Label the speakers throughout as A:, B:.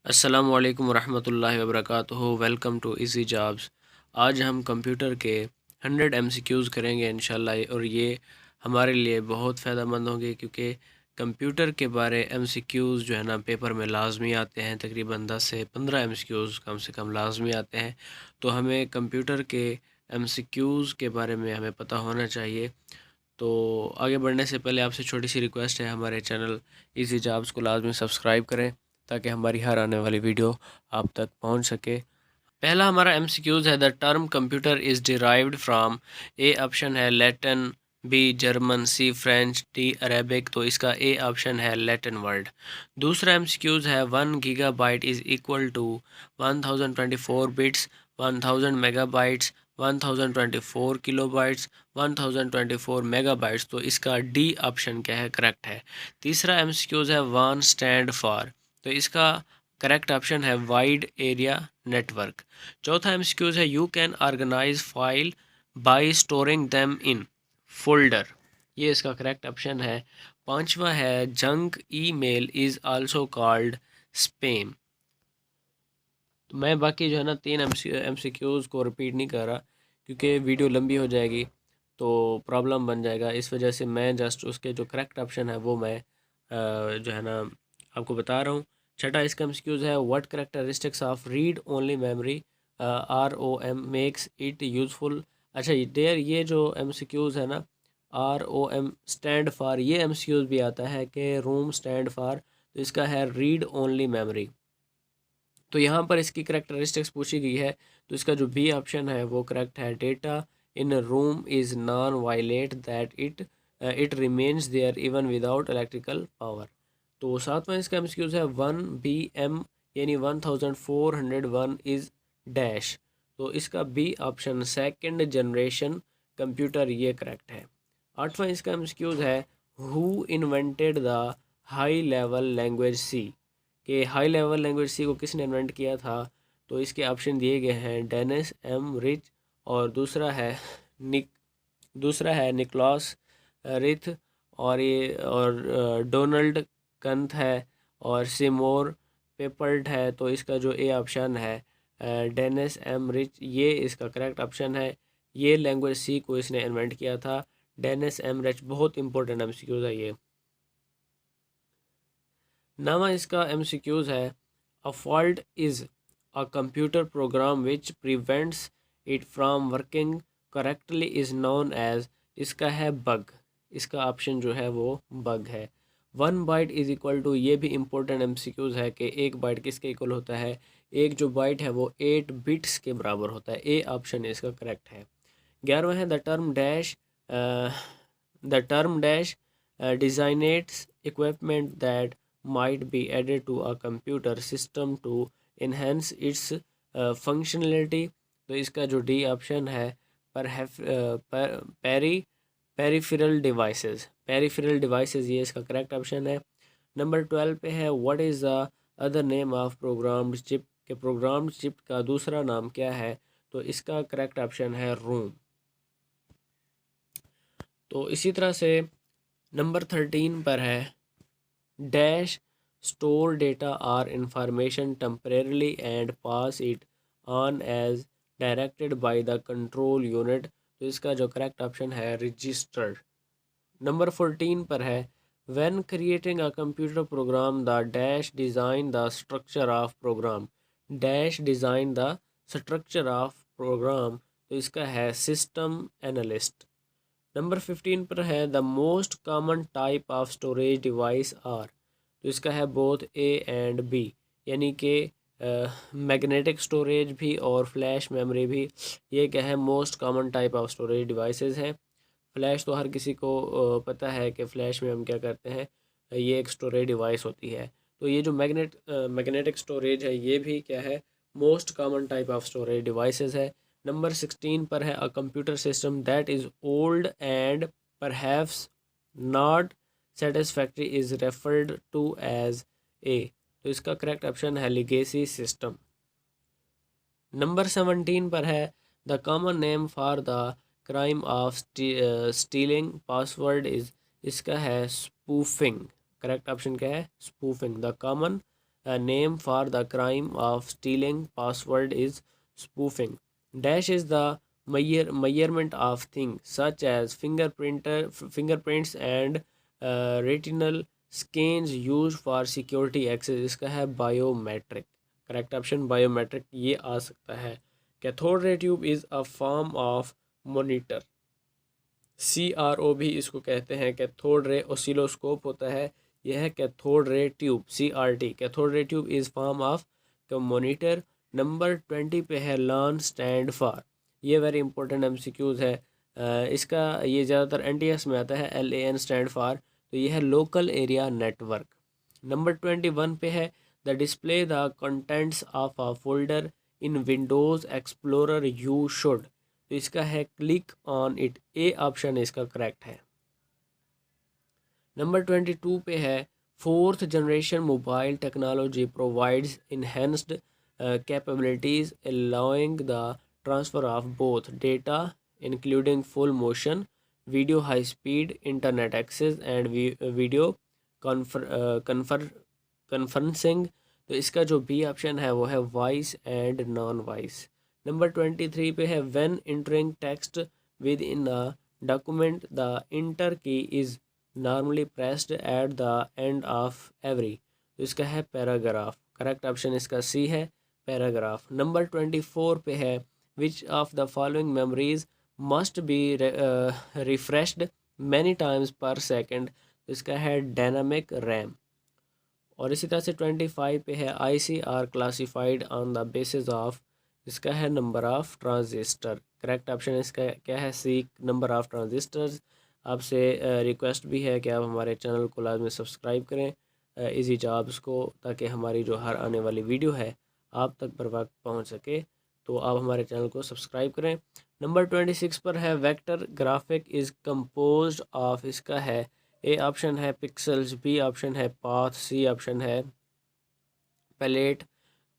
A: अस्सलामु अलैकुम वरहमतुल्लाहि वबरकातुहू। Welcome to easy jobs. आज हम कंप्यूटर के 100 एमसीक्यूज़ करेंगे इंशाल्लाह, और ये हमारे लिए बहुत फ़ायदेमंद होंगे क्योंकि कंप्यूटर के बारे एमसीक्यूज़ जो है ना पेपर में लाजमी आते हैं। तकरीबन 10 से 15 एमसीक्यूज़ कम से कम लाजमी आते हैं। तो हमें कंप्यूटर के एमसीक्यूज़ के बारे में हमें पता होना चाहिए। तो आगे बढ़ने से पहले आपसे छोटी सी रिक्वेस्ट है, हमारे चैनल इजी जॉब्स को लाजमी सब्सक्राइब करें ताकि हमारी हर आने वाली वीडियो आप तक पहुंच सके। पहला हमारा एमसीक्यूज़ है, the term computer is derived from. A option है Latin, B German, C French, D Arabic. तो इसका ए ऑप्शन है लैटिन वर्ड। दूसरा एमसीक्यूज़ है, 1 gigabyte is equal to 1024 bits, 1000 megabytes, 1024 kilobytes, 1024 megabytes. तो इसका डी ऑप्शन क्या है, करेक्ट है। तीसरा एमसीक्यूज़ है, वन स्टैंड फॉर। तो इसका करेक्ट ऑप्शन है वाइड एरिया नेटवर्क। चौथा एमसीक्यूज है, you can organise file by storing them in folder. ये इसका करेक्ट ऑप्शन है। पांचवा है, junk email is also called spam. तो मैं बाकी जो है ना 3 एमसीक्यूज को रिपीट नहीं कर रहा क्योंकि वीडियो लंबी हो जाएगी तो प्रॉब्लम बन जाएगा। इस वजह से मैं जस्ट उसके जो करेक्ट ऑप्शन है वो मैं जो है ना आपको बता रहा हूँ। छठा इसका एमसीक्यूज है, what characteristics of read only memory ROM makes it useful. अच्छा डेयर, ये जो एमसीक्यूज है ना, ROM स्टैंड फॉर, ये एमसीक्यूज भी आता है कि रूम स्टैंड फॉर। तो इसका है रीड ओनली मेमोरी। तो यहाँ पर इसकी करेक्टरिस्टिक्स पूछी गई है, तो इसका जो बी ऑप्शन है वो करेक्ट है। Data in ROM is non volatile that it remains there even without electrical power. तो सातवां इसका एमसीक्यूज है, 1 BM यानी 1401 इज़ डैश। तो इसका B option second generation computer, ये करेक्ट है। आठवां इसका एमसीक्यूज है, who invented the high level language C. कि हाई लेवल लैंग्वेज सी को किसने इन्वेंट किया था। तो इसके ऑप्शन दिए गए हैं, डेनिस एम रिच, और दूसरा है निकोलस रिथ, और डोनाल्ड कंथ है, और सिमोर पेपर्ड है। तो इसका जो ए ऑप्शन है डेनिस एम रिच, ये इसका करेक्ट ऑप्शन है। ये लैंग्वेज सी को इसने इन्वेंट किया था, डेनिस एम रिच। बहुत इंपॉर्टेंट एमसीक्यूज है ये। नवा इसका एमसीक्यूज है, a fault is a computer program which prevents it from working correctly is known as. इसका है बग। इसका ऑप्शन जो है वो बग है। 1 बाइट इज़ इक्वल टू, ये भी इम्पोर्टेंट एमसीक्यूज है कि 1 बाइट किसके इक्वल होता है। एक जो बाइट है वो 8 बिट्स के बराबर होता है। ए ऑप्शन इसका करेक्ट है। 11वां है, the term dash designates equipment that might be added to a computer system to enhance its functionality। तो इसका जो डी ऑप्शन है, पर पेरी पेरिफेरल डिवाइसेस, ये इसका करेक्ट ऑप्शन है। नंबर 12 पे है, what is the other name of programmed chip. के प्रोग्राम्ड चिप का दूसरा नाम क्या है। तो इसका करेक्ट ऑप्शन है रोम। तो इसी तरह से नंबर 13 पर है, dash store data or information temporarily and pass it on as directed by the control unit. तो इसका जो करेक्ट ऑप्शन है रजिस्टर्ड। नंबर 14 पर है, when creating a computer program the dash design the structure of program. Dash design the structure of program. तो इसका है system analyst. Number 15 पर है, the most common type of storage device are. तो इसका है बोथ ए एंड बी, यानी कि मैग्नेटिक स्टोरेज भी और फ्लैश मेमोरी भी। ये क्या है, most common type of storage devices हैं। फ्लैश तो हर किसी को पता है कि फ्लैश में हम क्या करते हैं, ये एक स्टोरेज डिवाइस होती है। तो ये जो मैग्नेटिक स्टोरेज है ये भी क्या है, most common type of storage devices है। नंबर 16 पर है, a computer system that is old and perhaps not satisfactory is referred to as A. तो इसका करेक्ट ऑप्शन है लिगेसी सिस्टम। नंबर 17 पर है, the common name for the crime of stealing password is. इसका है spoofing. Correct option क्या है, spoofing. The common name for the crime of stealing password is spoofing. Dash is the measurement of things such as fingerprints and retinal scans used for security access. इसका है biometric. Correct option biometric ये आ सकता है। Cathode ray tube is a form of monitor. CRO भी इसको कहते हैं। Cathode ray oscilloscope होता है, यह है cathode ray tube. CRT cathode ray tube is form of monitor. Number 20 पे है लर्न स्टैंड फॉर। ये वेरी इंपॉर्टेंट MCQs है। इसका ये ज़्यादातर NTS में आता है। LAN स्टैंड फॉर, तो ये है लोकल एरिया नेटवर्क। नंबर 21 पे है the display the contents of a folder in Windows Explorer you should, तो इसका है click on it. A option इसका करेक्ट है। नंबर 22 पे है fourth generation mobile technology provides enhanced capabilities allowing the transfer of both data including full motion video, high speed internet access and video conferencing. तो इसका जो B option है वो है voice and non voice. Number 23 पे है when entering text with in a document the enter key is normally pressed at the end of every, तो इसका है पैराग्राफ। करेक्ट ऑप्शन इसका सी है, पैराग्राफ। नंबर 24 पे है which of the following memories must be refreshed many times पर second, तो इसका है डायनामिक रैम। और इसी तरह से 25 पे है ICR classified on the basis of, इसका है number of transistor. Correct option इसका क्या है, सी नंबर ऑफ ट्रांजिस्टर्स। आपसे रिक्वेस्ट भी है कि आप हमारे चैनल को लाजमी सब्सक्राइब करें इजी जॉब्स को, ताकि हमारी जो हर आने वाली वीडियो है आप तक बर वक्त पहुँच सके। तो आप हमारे चैनल को सब्सक्राइब करें। नंबर 26 पर है vector graphic is composed of, इसका है ए ऑप्शन है पिक्सल्स, बी ऑप्शन है पाथ, सी ऑप्शन है पैलेट,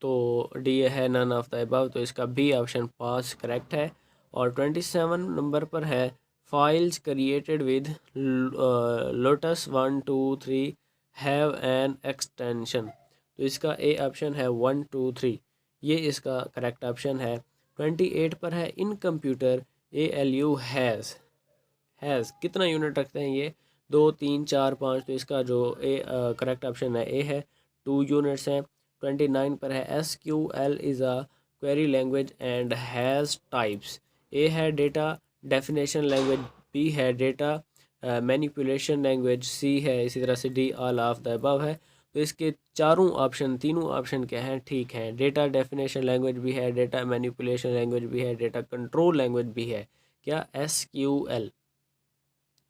A: तो डी है नन ऑफ द अबव, तो इसका बी ऑप्शन पास करेक्ट है। और 27 नंबर पर है files created with lotus 1 2 3 have an extension, तो इसका ए ऑप्शन है 1 2 3, ये इसका करेक्ट ऑप्शन है। 28 पर है इन कंप्यूटर ALU हैज़ कितना यूनिट रखते हैं ये, 2 3 4 5, तो इसका जो ए करेक्ट ऑप्शन है ए है, 2 यूनिट्स हैं। 29 पर है SQL is a query language and has types. A है डेटा डेफिनेशन लैंग्वेज, बी है डेटा मैनिपुलेशन लैंग्वेज, सी है इसी तरह से D all of the above है। तो इसके तीनों ऑप्शन क्या हैं, ठीक हैं। डेटा डेफिनेशन लैंग्वेज भी है, डेटा मैनिपुलेशन लैंग्वेज भी है, डेटा कंट्रोल लैंग्वेज भी है, क्या SQL।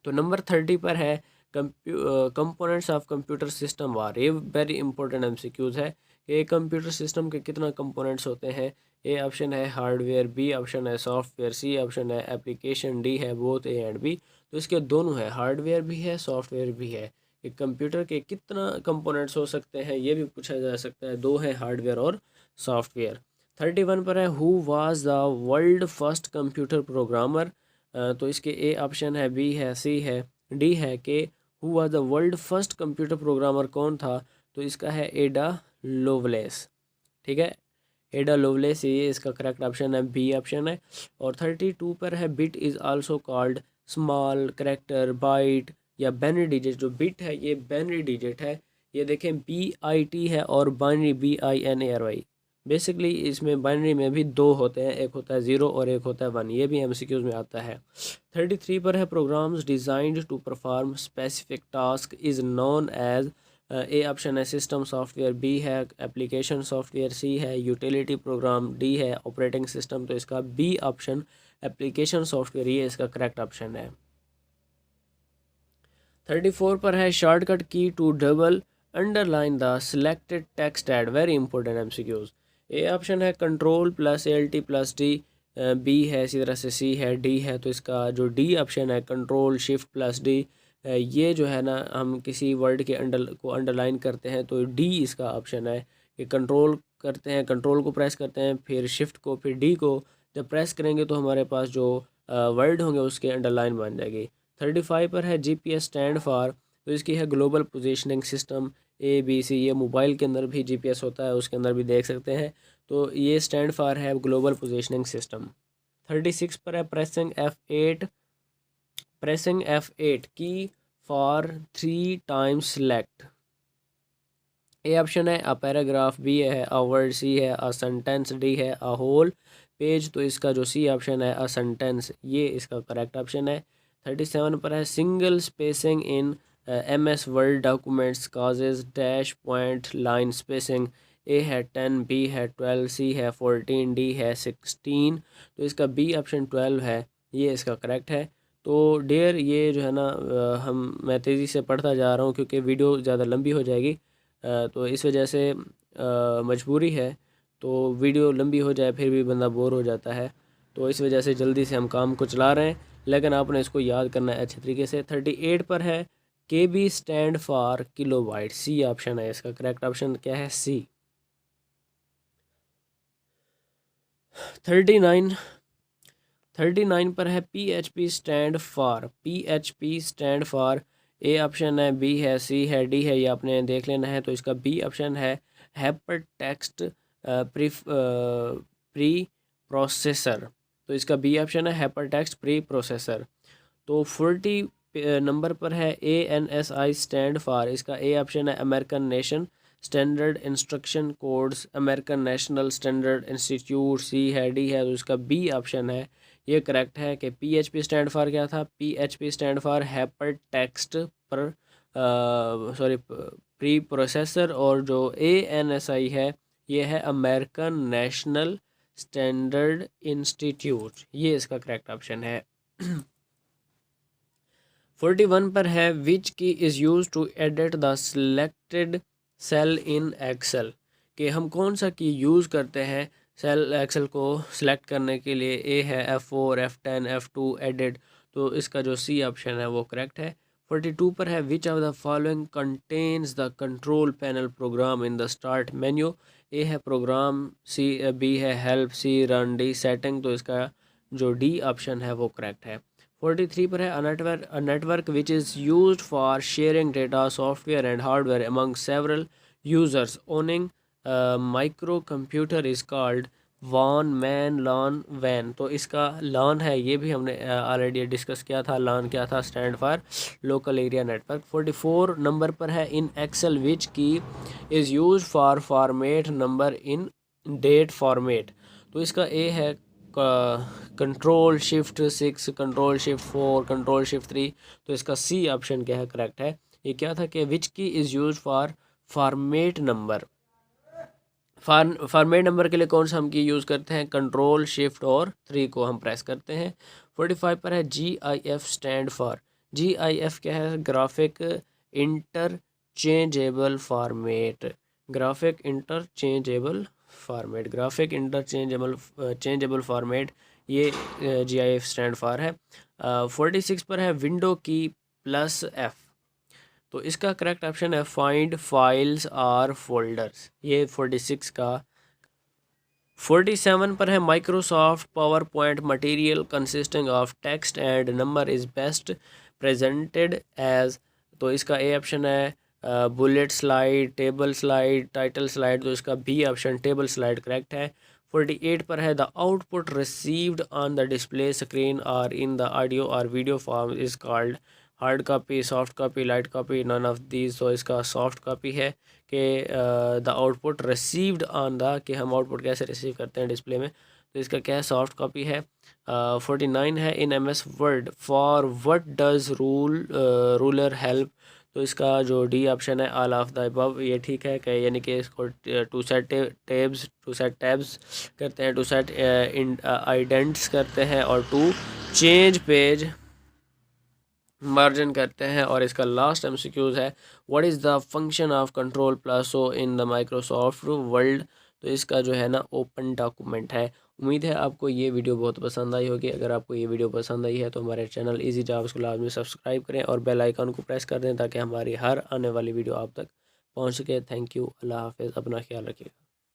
A: तो नंबर 30 पर है कंपोनेंट्स ऑफ कंप्यूटर सिस्टम वार। ये वेरी इंपॉर्टेंट MCQs है कि कंप्यूटर सिस्टम के कितना कंपोनेंट्स होते हैं। ए ऑप्शन है हार्डवेयर, बी ऑप्शन है सॉफ्टवेयर, सी ऑप्शन है एप्लीकेशन, डी है बोथ ए एंड बी। तो इसके दोनों है, हार्डवेयर भी है सॉफ्टवेयर भी है। कि कंप्यूटर के कितना कंपोनेंट्स हो सकते हैं ये भी पूछा जा सकता है, दो है हार्डवेयर और सॉफ्टवेयर। 31 पर है who was the world first computer programmer, तो इसके ए ऑप्शन है, बी है, सी है, डी है कि who was the world first computer programmer कौन था, तो इसका है एडा लोवलेस। ठीक है, एडा लोवलेस ये इसका करेक्ट ऑप्शन है, बी ऑप्शन है। और 32 पर है bit is also called small character byte या बाइनरी डिजिट। जो बिट है ये बाइनरी डिजिट है, ये देखें BIT है, और बाइनरी BINARY। बेसिकली इसमें बाइनरी में भी दो होते हैं, एक होता है 0 और एक होता है 1, ये भी MCQs में आता है। 33 पर है programs designed to perform specific task is known as, A option है सिस्टम सॉफ्टवेयर, बी है एप्लीकेशन सॉफ्टवेयर, सी है यूटिलिटी प्रोग्राम, डी है ऑपरेटिंग सिस्टम, तो इसका बी ऑप्शन एप्लीकेशन सॉफ्टवेयर ये इसका करेक्ट ऑप्शन है। 34 पर है shortcut key to double underline the selected text एड। Very important MCQs। A option है control plus ALT plus D, B है इसी तरह से, सी है, डी है, तो इसका जो डी ऑप्शन है कंट्रोल शिफ्ट प्लस डी। ये जो है ना, हम किसी वर्ड के अंडरलाइन करते हैं तो डी इसका ऑप्शन है कि कंट्रोल करते हैं, कंट्रोल को प्रेस करते हैं, फिर शिफ्ट को, फिर डी को जब प्रेस करेंगे तो हमारे पास जो वर्ड होंगे उसके अंडरलाइन बन जाएगी। 35 पर है GPS स्टैंड फॉर, तो इसकी है ग्लोबल पोजीशनिंग सिस्टम। ABC, ये मोबाइल के अंदर भी GPS होता है, उसके अंदर भी देख सकते हैं। तो ये स्टैंड फॉर है ग्लोबल पोजीशनिंग सिस्टम। 36 पर है प्रेसिंग F8 की for 3 times select. A option है अ पैराग्राफ, बी है अ वर्ड, सी है अ सेंटेंस, डी है अ होल पेज। तो इसका जो सी ऑप्शन है अ सेंटेंस, ये इसका करेक्ट ऑप्शन है। 37 पर है single spacing in MS Word documents causes dash point line spacing. A है 10, बी है 12, सी है 14, डी है 16। तो इसका बी ऑप्शन 12 है, ये इसका करेक्ट है। तो डेयर ये जो है ना मैं तेज़ी से पढ़ता जा रहा हूँ क्योंकि वीडियो ज़्यादा लंबी हो जाएगी। तो इस वजह से मजबूरी है, तो वीडियो लंबी हो जाए फिर भी बंदा बोर हो जाता है। तो इस वजह से जल्दी से हम काम को चला रहे हैं, लेकिन आपने इसको याद करना है अच्छे तरीके से। 38 पर है KB stand for kilobyte, C option है इसका करेक्ट ऑप्शन क्या है, सी। 39 पर है PHP stand for a option है, बी है, सी है, डी है, ये आपने देख लेना है। तो इसका बी ऑप्शन है हाइपर टेक्स्ट प्री प्रोसेसर। तो इसका बी ऑप्शन है हाइपर टेक्स्ट प्री प्रोसेसर। तो 40 नंबर पर है ANSI स्टैंड फॉर, इसका ए ऑप्शन है American nation standard instruction codes, American national standard institute, C है, डी है। तो इसका बी ऑप्शन है, ये करेक्ट है कि PHP स्टैंड फॉर क्या था, PHP stand for hyper text पर सॉरी प्री प्रोसेसर। और जो ANSI है ये है अमेरिकन नेशनल स्टैंडर्ड इंस्टीट्यूट, ये इसका करेक्ट ऑप्शन है। 41 पर है which key is use to edit the selected cell in Excel, कि हम कौन सा की यूज़ करते हैं सेल एक्सेल को सिलेक्ट करने के लिए। ए है F4, F10, F2 एडिट। तो इसका जो सी ऑप्शन है वो करेक्ट है। 42 पर है which of the following contains the control panel program in the start menu. A है प्रोग्राम, सी बी है help, C run, D setting. तो इसका जो डी ऑप्शन है वो करेक्ट है। 43 पर है a network which is used for sharing data software and hardware among several users owning micro computer is called von man lawn van. तो इसका लॉन है, ये भी हमने ऑलरेडी डिस्कस किया था। लॉन क्या था, stand for local area network. 44 number पर है in Excel which key is use for format number in date format. तो इसका ए है control shift 6, control shift 4, control shift 3। तो इसका सी ऑप्शन क्या है, करेक्ट है। ये क्या था कि विच key is use for format number. Format number के लिए कौन सा हम की यूज़ करते हैं, कंट्रोल शिफ्ट और 3 को हम प्रेस करते हैं। 45 पर है GIF स्टैंड फॉर, GIF क्या है, graphic interchangeable format. Graphic interchangeable format, ये GIF स्टैंड फॉर है। 46 पर है विंडो की प्लस F। तो इसका करेक्ट ऑप्शन है फाइंड फाइल्स आर फोल्डर्स, ये 46 का। 47 पर है Microsoft PowerPoint material consisting of text and number is best presented as. तो इसका ए ऑप्शन है bullet slide, table slide, title slide. तो इसका B option table slide correct है। 48 पर है the output received on the display screen or in the audio or video form is called hard copy, soft copy, light copy, none of these. तो इसका soft copy है कि the output received on the, कि हम output कैसे receive करते हैं display में। तो इसका क्या है, सॉफ्ट कॉपी है। 49 है इन MS word for what does ruler help. तो इसका जो डी ऑप्शन है ऑल ऑफ द अबव, ये ठीक है कि यानी कि इसको टू सेट टैब्स करते हैं, टू सेट आइडेंट्स करते हैं और टू चेंज पेज मार्जिन करते हैं। और इसका लास्ट MCQs है what is the function of control plus O in the Microsoft world. तो इसका जो है ना ओपन डॉक्यूमेंट है। उम्मीद है आपको ये वीडियो बहुत पसंद आई होगी। अगर आपको ये वीडियो पसंद आई है तो हमारे चैनल इजी जॉब्स को लाजमी सब्सक्राइब करें और बेल आइकन को प्रेस कर दें ताकि हमारी हर आने वाली वीडियो आप तक पहुँच सके। थैंक यू, अल्लाह हाफिज़, अपना ख्याल रखिएगा।